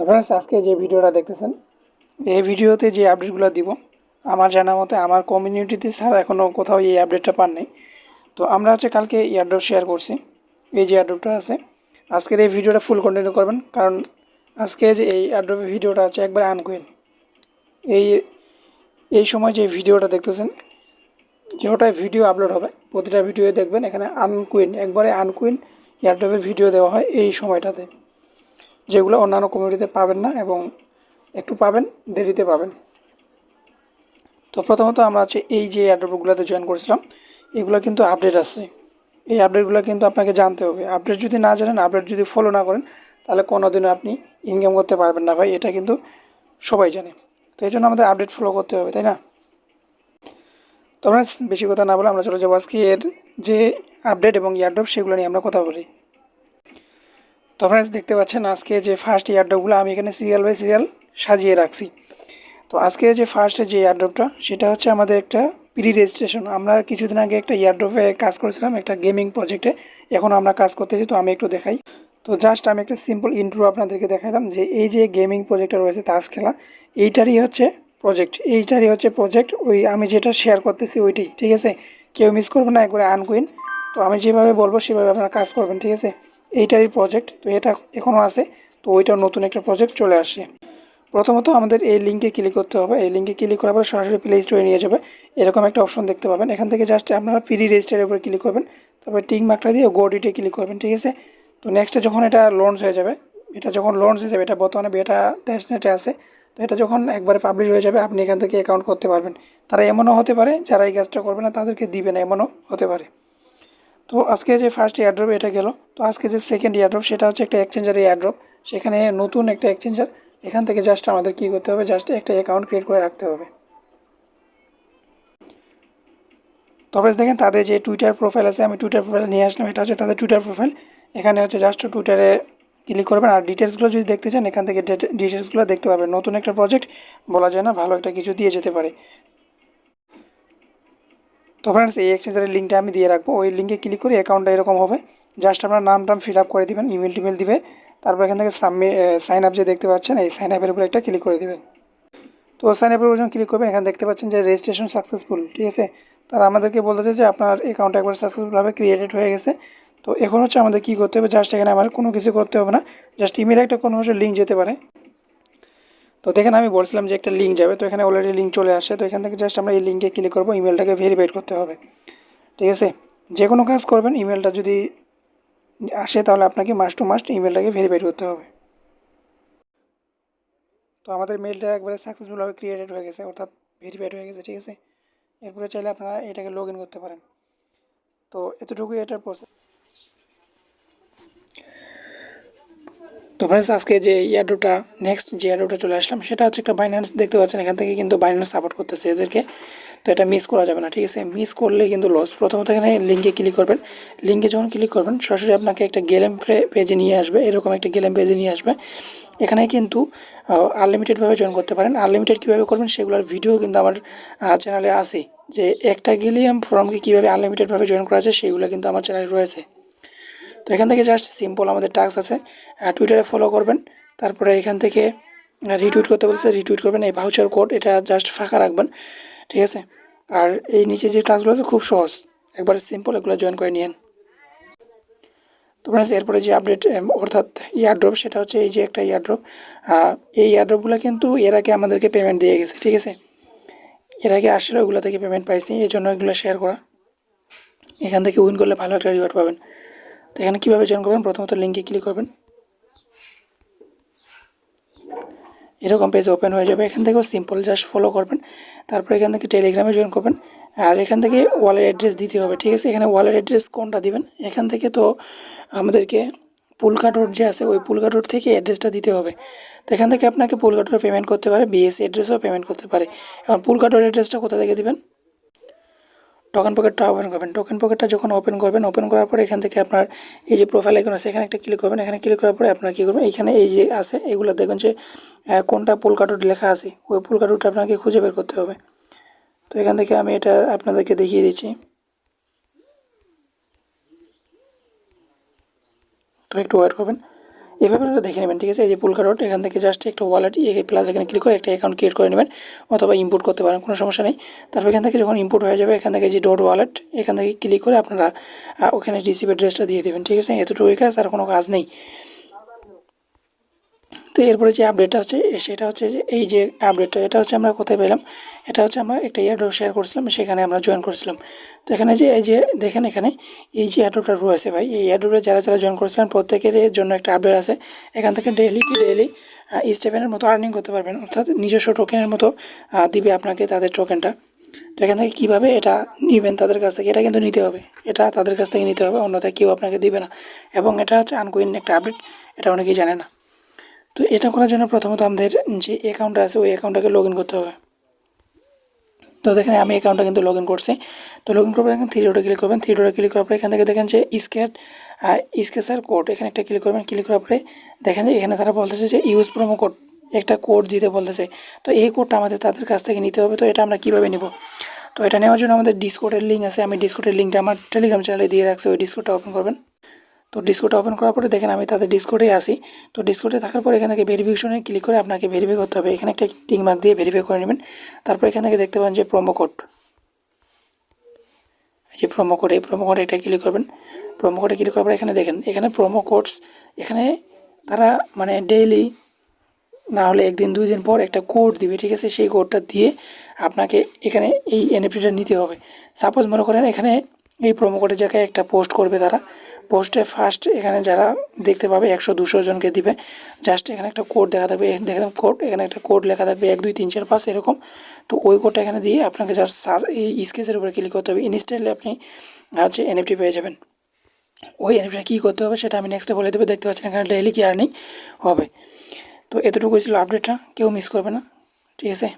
তো फ्रेंड्स আজকে যে ভিডিওটা দেখতেছেন এই ভিডিওতে যে আপডেটগুলো দিব আমার জানা মতে আমার কমিউনিটিতে স্যার এখনও কোথাও এই আপডেটটা পান নাই। তো আমরা কালকে এয়ারড্রপ শেয়ার করছি, এই যে এয়ারড্রপটা আছে আজকের এই ভিডিওটা ফুল কন্টিনিউ করবেন, কারণ আজকে যে এই এয়ারড্রপের ভিডিওটা আছে একবারে আনকুইন। এই এই সময় যে ভিডিওটা দেখতেছেন যেটাই ভিডিও আপলোড হবে প্রতিটা ভিডিও দেখবেন এখানে আনকুইন, একবারে আনকুইন এয়ারড্রপের ভিডিও দেওয়া হয় এই সময়টাতে, যেগুলো অন্যান্য কমিউনিটিতে পাবেন না এবং একটু পাবেন, দেরিতে পাবেন। তো প্রথমত আমরা এই যে এয়ারড্রপগুলোতে জয়েন করেছিলাম এগুলো কিন্তু আপডেট আছে, এই আপডেটগুলো কিন্তু আপনাকে জানতে হবে। আপডেট যদি না জানেন, আপডেট যদি ফলো না করেন তাহলে কোনোদিনও আপনি ইনকাম করতে পারবেন না ভাই, এটা কিন্তু সবাই জানে। তো এই জন্য আমাদের আপডেট ফলো করতে হবে, তাই না? তো আমরা বেশি কথা না বলে আমরা চলে যাবো আজকে এর যে আপডেট এবং এয়ারড্রপ সেগুলো নিয়ে আমরা কথা বলি। তো ফ্রেন্ডস দেখতে পাচ্ছেন আজকে যে ফার্স্ট এয়ারড্রপগুলো আমি এখানে সিরিয়াল বাই সিরিয়াল সাজিয়ে রাখছি। তো আজকে যে ফার্স্টে যে এয়ারড্রপটা সেটা হচ্ছে আমাদের একটা প্রি রেজিস্ট্রেশন। আমরা কিছুদিন আগে একটা এয়ারড্রপে কাজ করেছিলাম, একটা গেমিং প্রজেক্টে, এখন আমরা কাজ করতেছি। তো আমি একটু দেখাই। তো জাস্ট আমি একটা সিম্পল ইন্ট্রো আপনাদেরকে দেখালাম যে এই যে গেমিং প্রজেক্টটা রয়েছে তাস খেলা, এইটারই হচ্ছে প্রজেক্ট, ওই আমি যেটা শেয়ার করতেছি ওইটাই, ঠিক আছে? কেউ মিস করবে না, একবারে আনকুইন। তো আমি যেভাবে বলবো সেভাবে আপনারা কাজ করবেন, ঠিক আছে? এইটারই প্রজেক্ট, তো এটা এখনও আছে। তো ওইটার নতুন একটা প্রজেক্ট চলে আসছে। প্রথমত আমাদের এই লিঙ্কে ক্লিক করতে হবে। এই লিঙ্কে ক্লিক করার পরে সরাসরি প্লে স্টোরে নিয়ে যাবে, এরকম একটা অপশন দেখতে পাবেন। এখান থেকে জাস্ট আপনারা প্রি রেজিস্টারের উপরে ক্লিক করবেন, তারপরে টিক মার্কটা দিয়ে গো ডিটে ক্লিক করবেন, ঠিক আছে? তো নেক্সটে যখন এটা লঞ্চ হয়ে যাবে, এটা বর্তমানে বেটা টেস্টনেটে আছে। তো এটা যখন একবারে পাবলিশ হয়ে যাবে আপনি এখান থেকে অ্যাকাউন্ট করতে পারবেন। তারা এমনও হতে পারে যারা এই কাজটা করবে না তাদেরকে দিবে না, এমনও হতে পারে। তো আজকে যে ফার্স্ট এয়ারড্রপ এটা গেল। তো আজকে যে সেকেন্ড এয়ারড্রপ সেটা হচ্ছে একটা এক্সচেঞ্জার এয়ারড্রপ, সেখানে নতুন একটা এক্সচেঞ্জার। এখান থেকে জাস্ট আমাদের কী করতে হবে, জাস্ট একটা অ্যাকাউন্ট ক্রিয়েট করে রাখতে হবে। তবে দেখেন তাদের যে টুইটার প্রোফাইল আছে, আমি টুইটার প্রোফাইল নিয়ে আসলাম, এটা হচ্ছে তাদের টুইটার প্রোফাইল। এখানে হচ্ছে জাস্ট টুইটারে ক্লিক করবেন, আর ডিটেলসগুলো যদি দেখতে চান এখান থেকে ডিটেলসগুলো দেখতে পাবেন। নতুন একটা প্রজেক্ট, বলা যায় না ভালো একটা কিছু দিয়ে যেতে পারে। তো ফ্রেন্ডস এই এক্সচেঞ্জারের লিঙ্কটা আমি দিয়ে রাখবো, ওই লিঙ্কে ক্লিক করে অ্যাকাউন্টটা এরকম হবে। জাস্ট আপনার নাম টাম ফিল আপ করে দেবেন, ইমেল টিমেল দিবে, তারপর এখান থেকে সাইন আপ যে দেখতে পাচ্ছেন এই সাইন আপের উপরে একটা ক্লিক করে দেবেন। তো সাইন আপের উপর যখন ক্লিক করবেন এখানে দেখতে পাচ্ছেন যে রেজিস্ট্রেশন সাকসেসফুল, ঠিক আছে? তারা আমাদেরকে বলতেছে যে আপনার অ্যাকাউন্ট একবার সাকসেসফুলভাবে ক্রিয়েটেড হয়ে গেছে। তো এখন হচ্ছে আমাদের কী করতে হবে, জাস্ট এখানে আমার কোনো কিছু করতে হবে না, জাস্ট ইমেলে একটা কোনো লিঙ্ক যেতে পারে। তো দেখেন আমি বলছিলাম যে একটা লিঙ্ক যাবে, তো এখানে অলরেডি লিঙ্ক চলে আসে। তো এখান থেকে জাস্ট আমরা এই লিঙ্কে ক্লিক করবো, ইমেলটাকে ভেরিফাইড করতে হবে, ঠিক আছে? যে কোনো কাজ করবেন ইমেলটা যদি আসে তাহলে আপনাকে মাস্ট টু মাস্ট ইমেলটাকে ভেরিফাইড করতে হবে। তো আমাদের মেলটা একবারে সাকসেসফুলভাবে ক্রিয়েটেড হয়ে গেছে, অর্থাৎ ভেরিফাইড হয়ে গেছে, ঠিক আছে? এরপরে চাইলে আপনারা এটাকে লগ ইন করতে পারেন। তো এতটুকুই এটার প্রসেস। তো ফ্রেন্ডস আজকে যে এয়ারড্রপটা নেক্সট যে এয়ারড্রপটা চলে আসলাম সেটা হচ্ছে একটা বাইন্যান্স, দেখতে পাচ্ছেন এখান থেকে কিন্তু বাইন্যান্স সাপোর্ট করতেছে এদেরকে। তো এটা মিস করা যাবে না, ঠিক আছে? মিস করলে কিন্তু লস। প্রথমত এখানে লিঙ্কে ক্লিক করবেন, লিঙ্কে যখন ক্লিক করবেন সরাসরি আপনাকে একটা গেম পেজে নিয়ে আসবে, এরকম একটা গেম পেজে নিয়ে আসবে। এখানে কিন্তু আনলিমিটেডভাবে জয়েন করতে পারেন। আনলিমিটেড কীভাবে করবেন সেগুলোর ভিডিও কিন্তু আমার চ্যানেলে আছে, যে একটা গেলিয়াম ফর্মকে কীভাবে আনলিমিটেডভাবে জয়েন করা যায় সেগুলো কিন্তু আমার চ্যানেলে রয়েছে। তো এখান থেকে জাস্ট সিম্পল আমাদের টাস্ক আছে, টুইটারে ফলো করবেন, তারপরে এখান থেকে রিটুইট করতে বলছে, রিটুইট করবেন। এই ভাউচার কোড এটা জাস্ট ফাঁকা রাখবেন, ঠিক আছে? আর এই নিচে যে টাস্কগুলো আছে খুব সহজ, একবারে সিম্পল, এগুলো জয়েন করে নিন। তো ফ্রেন্ডস এরপরে যে আপডেট অর্থাৎ ইয়ারড্রপ সেটা হচ্ছে এই যে একটা ইয়ারড্রপ। এই ইয়ারড্রপগুলো কিন্তু এর আগে আমাদেরকে পেমেন্ট দিয়ে গেছে, ঠিক আছে? এর আগে আসলে ওগুলো থেকে পেমেন্ট পাইছি, এই জন্য এগুলো শেয়ার করা। এখান থেকে উইন করলে ভালো একটা রিওয়ার্ড পাবেন। তো এখানে কীভাবে জয়েন করবেন, প্রথমত লিঙ্কে ক্লিক করবেন, এরকম পেজ ওপেন হয়ে যাবে। এখান থেকেও সিম্পল জাস্ট ফলো করবেন, তারপর এখান থেকে টেলিগ্রামে জয়েন করবেন। আর এখান থেকে ওয়ালেট অ্যাড্রেস দিতে হবে, ঠিক আছে? এখানে ওয়ালেট অ্যাড্রেস কোনটা দিবেন, এখান থেকে তো আমাদেরকে পুলকাডট যে আছে ওই পুলকাডট থেকে অ্যাড্রেসটা দিতে হবে। তো এখান থেকে আপনাকে পুলকাডটে পেমেন্ট করতে পারে, বিএসসি অ্যাড্রেসও পেমেন্ট করতে পারে। এখন পুলকাডট অ্যাড্রেসটা কোথা থেকে দিবেন, টোকেন পকেটটা ওপেন করবেন। টোকেন পকেটটা যখন ওপেন করবেন, ওপেন করার পরে এখান থেকে আপনার এই যে প্রোফাইল আইকন আছে এখানে একটা ক্লিক করবেন। এখানে ক্লিক করার পরে আপনার কী করবেন, এইখানে এই যে আছে এগুলো দেখবেন যে কোনটা পুলকাডট লেখা আছে, ওই পুলকাডটটা আপনাকে খুঁজে বের করতে হবে। তো এখান থেকে আমি এটা আপনাদেরকে দেখিয়ে দিচ্ছি। তো একটু ওয়েট করবেন। এভাবে আপনারা দেখে নেবেন, ঠিক আছে। এই যে পুলকা ডট, এখান থেকে জাস্ট একটা ওয়ালেট প্লাস এখানে ক্লিক করে একটা অ্যাকাউন্ট ক্রিয়েট করে নেবেন, অথবা ইম্পোর্ট করতে পারেন, কোনো সমস্যা নেই। তারপর এখান থেকে যখন ইম্পোর্ট হয়ে যাবে, এখান থেকে যে ডট ওয়ালেট, এখান থেকে ক্লিক করে আপনারা ওখানে রিসিভ অ্যাড্রেসটা দিয়ে দেবেন, ঠিক আছে। এতটুকুই কাজ, আর কোনো কাজ নেই। তো এরপরে যে আপডেটটা হচ্ছে সেটা হচ্ছে যে এই যে আপডেটটা, এটা হচ্ছে আমরা কোথায় পেলাম, এটা হচ্ছে আমরা একটা এয়ারড্রপ শেয়ার করছিলাম, সেখানে আমরা জয়েন করছিলাম। তো এখানে যে এই যে দেখেন, এখানে এই যে এয়ারড্রপটা রয়েছে ভাই, এই এয়ারড্রপে যারা যারা জয়েন করেছিলেন প্রত্যেকের জন্য একটা আপডেট আছে। এখান থেকে ডেইলি স্টেপেনের মতো আর্নিং করতে পারবেন, অর্থাৎ নিজস্ব টোকেনের মতো দিবে আপনাকে তাদের টোকেনটা। তো এখান থেকে কীভাবে এটা নেবেন তাদের কাছ থেকে, এটা কিন্তু নিতে হবে, এটা তাদের কাছ থেকে নিতে হবে, অন্যথায় কেউ আপনাকে দিবে না। এবং এটা হচ্ছে আনকোইন একটা আপডেট, এটা অনেকেই জানে না। তো এটা করার জন্য প্রথমত আমাদের যে অ্যাকাউন্টটা আছে ওই অ্যাকাউন্টটাকে লগ ইন করতে হবে। তো দেখেন আমি অ্যাকাউন্টটা কিন্তু লগ ইন করছি। তো লগ ইন করবেন, এখানে থ্রি ডটে ক্লিক করবেন, থ্রি ডটে ক্লিক করার পরে এখান থেকে দেখেন যে স্কেচার কোড, এখানে একটা ক্লিক করবেন। ক্লিক করার পরে দেখেন যে এখানে তারা বলতেছে যে ইউজ প্রোমো কোড, একটা কোড দিতে বলতেছে। তো এই কোডটা আমাদের তাদের কাছ থেকে নিতে হবে। তো এটা আমরা কীভাবে নিব? তো এটা নেওয়ার জন্য আমাদের ডিসকোডের লিঙ্ক আছে, আমি ডিসকোডের লিঙ্কটা আমার টেলিগ্রাম চ্যানেলে দিয়ে রাখছি, ওই ডিসকোডটা ওপেন করবেন। তো ডিসকোডটা ওপেন করার পরে দেখেন আমি তাদের ডিসকোডে আসি। তো ডিসকোডে থাকার পরে এখান থেকে ভেরিফিকেশনে ক্লিক করে আপনাকে ভেরিফাই করতে হবে, এখানে একটা টিক মার্ক দিয়ে ভেরিফাই করে নেবেন। তারপর এখান থেকে দেখতে পাবেন যে প্রোমো কোড, এই যে প্রোমো কোড, এই প্রোমো কোডে একটা ক্লিক করবেন। প্রোমো কোডে ক্লিক করার পরে এখানে দেখেন, এখানে প্রোমো কোডস, এখানে তারা মানে ডেইলি না হলে একদিন দুই দিন পর একটা কোড দিবে, ঠিক আছে। সেই কোডটা দিয়ে আপনাকে এখানে এই এনএফটিটা নিতে হবে। সাপোজ মনে করেন এখানে এই প্রোমো কোডের জায়গায় একটা পোস্ট করবে তারা, পোস্টে ফার্স্ট এখানে যারা দেখতে পাবে 100-200 জনকে দিবে। জাস্ট এখানে একটা কোড দেখা থাকবে, দেখেন কোড, এখানে একটা কোড লেখা থাকবে 1 2 3 4 5 এরকম। তো ওই কোডটা এখানে দিয়ে আপনাকে জাস্ট এই স্কেচের উপরে ক্লিক করতে হবে, ইনস্ট্যান্টলি আপনি হচ্ছে এনএফটি পেয়ে যাবেন। ওই এনএফটিটা কী করতে হবে সেটা আমি নেক্সটে বলে দেবো। দেখতে পাচ্ছেন এখানে ডেইলি কি আর্নিং হবে। তো এতটুকুই ছিল আপডেটটা, কেউ মিস করবে না, ঠিক আছে।